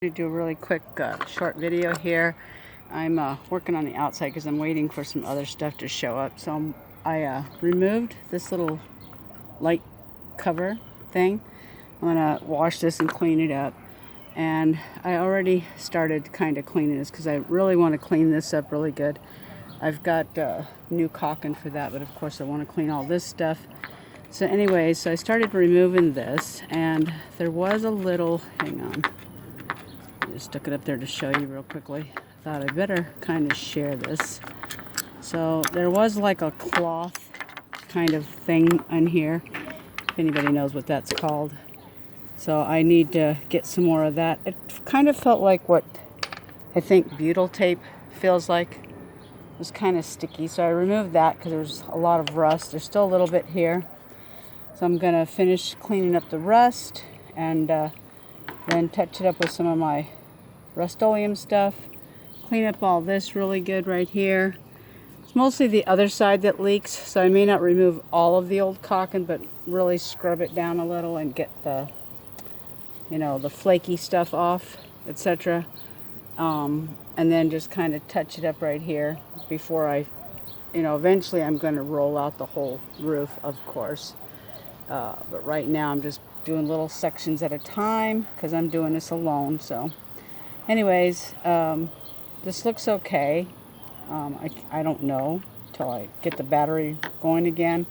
To do a really quick short video here. I'm working on the outside because I'm waiting for some other stuff to show up. So I removed this little light cover thing. I'm gonna wash this and clean it up. And I already started kind of cleaning this because I really want to clean this up really good. I've got new caulking for that, but of course I want to clean all this stuff. So anyways, so I started removing this, and there was a little, hang on. Just stuck it up there to show you real quickly. Thought I better kind of share this. So there was like a cloth kind of thing on here, if anybody knows what that's called. So I need to get some more of that. It kind of felt like what I think butyl tape feels like. It was kind of sticky, so I removed that because there was a lot of rust. There's still a little bit here. So I'm gonna finish cleaning up the rust and then touch it up with some of my rustoleum stuff. Clean up all this really good right here. It's mostly the other side that leaks, so I may not remove all of the old caulking, but really scrub it down a little and get the, the flaky stuff off, etc. And then just kind of touch it up right here before I, eventually I'm going to roll out the whole roof, of course. But right now I'm just doing little sections at a time because I'm doing this alone. So anyways, this looks okay. I don't know till I get the battery going again.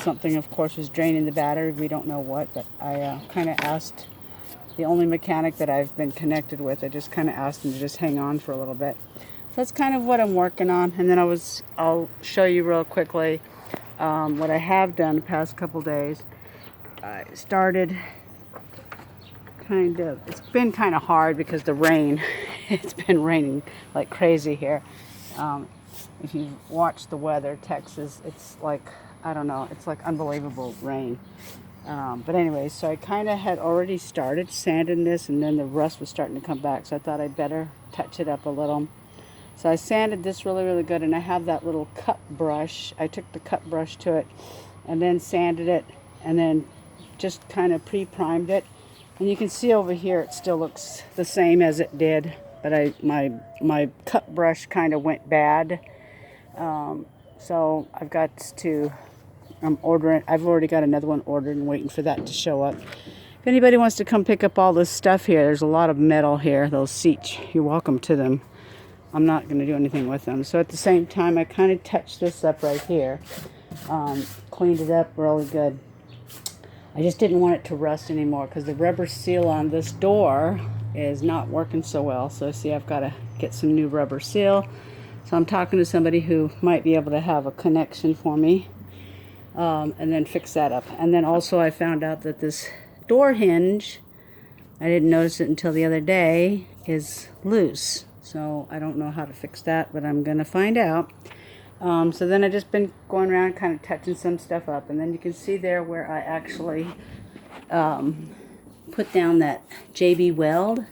Something of course was draining the battery. We don't know what, but I kind of asked the only mechanic that I've been connected with. I just kind of asked him to just hang on for a little bit. So that's kind of what I'm working on. And then I'll show you real quickly what I have done the past couple days. I started it's been kind of hard because the rain, it's been raining like crazy here. If you watch the weather, Texas, it's like, I don't know, it's like unbelievable rain. But anyway, so I kind of had already started sanding this, and then the rust was starting to come back, so I thought I'd better touch it up a little. So I sanded this really, really good, and I have that little cut brush. I took the cut brush to it and then sanded it and then just kind of pre-primed it. And you can see over here it still looks the same as it did, but my cut brush kind of went bad. So I've already got another one ordered and waiting for that to show up. If anybody wants to come pick up all this stuff here, there's a lot of metal here, those seats. You're welcome to them. I'm not going to do anything with them. So at the same time, I kind of touched this up right here. Cleaned it up really good. I just didn't want it to rust anymore because the rubber seal on this door is not working so well. So see, I've got to get some new rubber seal. So I'm talking to somebody who might be able to have a connection for me and then fix that up. And then also I found out that this door hinge, I didn't notice it until the other day, is loose. So I don't know how to fix that, but I'm going to find out. So then I've just been going around kind of touching some stuff up. And then you can see there where I actually put down that JB weld.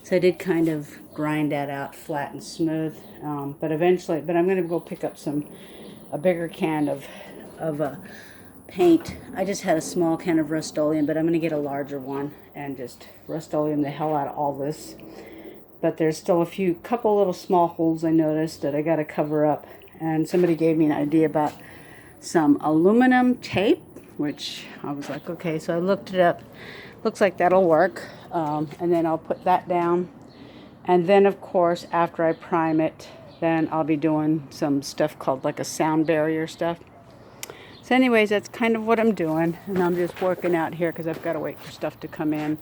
So I did kind of grind that out flat and smooth. But I'm going to go pick up a bigger can of paint. I just had a small can of rustoleum, but I'm going to get a larger one and just rustoleum the hell out of all this. But there's still a couple little small holes I noticed that I got to cover up. And somebody gave me an idea about some aluminum tape, which I was like, okay. So I looked it up. Looks like that'll work. And then I'll put that down. And then, of course, after I prime it, then I'll be doing some stuff called like a sound barrier stuff. So anyways, that's kind of what I'm doing. And I'm just working out here because I've got to wait for stuff to come in.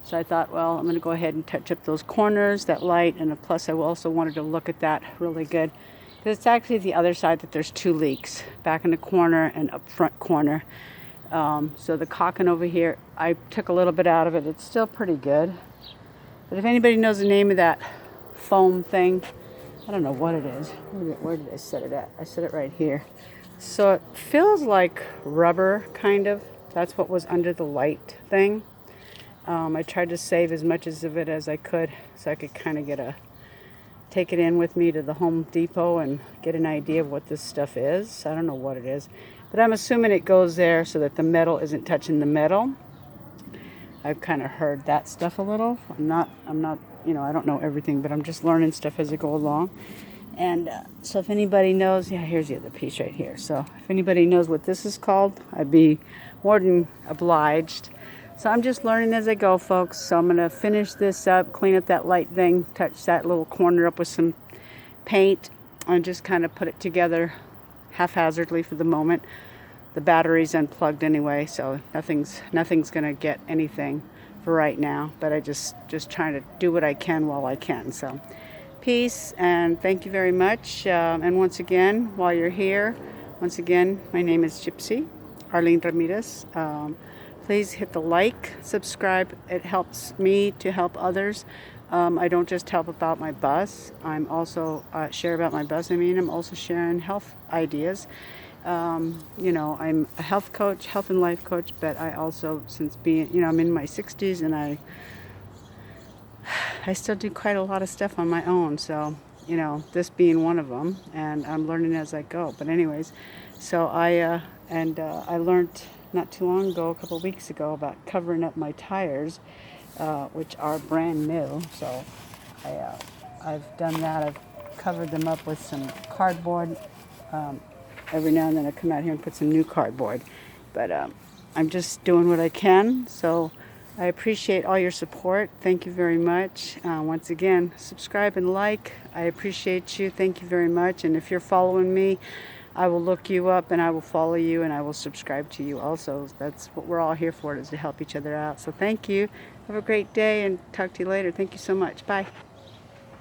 So I thought, well, I'm going to go ahead and touch up those corners, that light, and plus I also wanted to look at that really good. Because it's actually the other side that there's two leaks, back in the corner and up front corner. So the caulking over here, I took a little bit out of it. It's still pretty good. But if anybody knows the name of that foam thing, I don't know what it is. Where did I set it at? I set it right here. So it feels like rubber, kind of. That's what was under the light thing. I tried to save as much of it as I could so I could kind of take it in with me to the Home Depot and get an idea of what this stuff is. I don't know what it is, but I'm assuming it goes there so that the metal isn't touching the metal. I've kind of heard that stuff a little. I'm not, I don't know everything, but I'm just learning stuff as I go along. And so if anybody knows, yeah, here's the other piece right here. So if anybody knows what this is called, I'd be more than obliged. So I'm just learning as I go, folks. So I'm going to finish this up, clean up that light thing, touch that little corner up with some paint, and just kind of put it together haphazardly for the moment. The battery's unplugged anyway, so nothing's going to get anything for right now. But I just trying to do what I can while I can. So peace, and thank you very much. And once again, while you're here, once again, my name is Gypsy Arlene Ramirez. Please hit the like, subscribe. It helps me to help others. I don't just help about my bus. I'm also share about my bus. I'm also sharing health ideas. I'm a health coach, health and life coach, but I also, since being, I'm in my 60s, and I still do quite a lot of stuff on my own. So, this being one of them, and I'm learning as I go. But anyways, so I learned not too long ago, a couple of weeks ago, about covering up my tires, which are brand new. So I've done that. I've covered them up with some cardboard. Every now and then I come out here and put some new cardboard. But I'm just doing what I can. So I appreciate all your support. Thank you very much. Once again, subscribe and like. I appreciate you. Thank you very much. And if you're following me, I will look you up and I will follow you and I will subscribe to you also. That's what we're all here for, is to help each other out. So thank you. Have a great day and talk to you later. Thank you so much. Bye.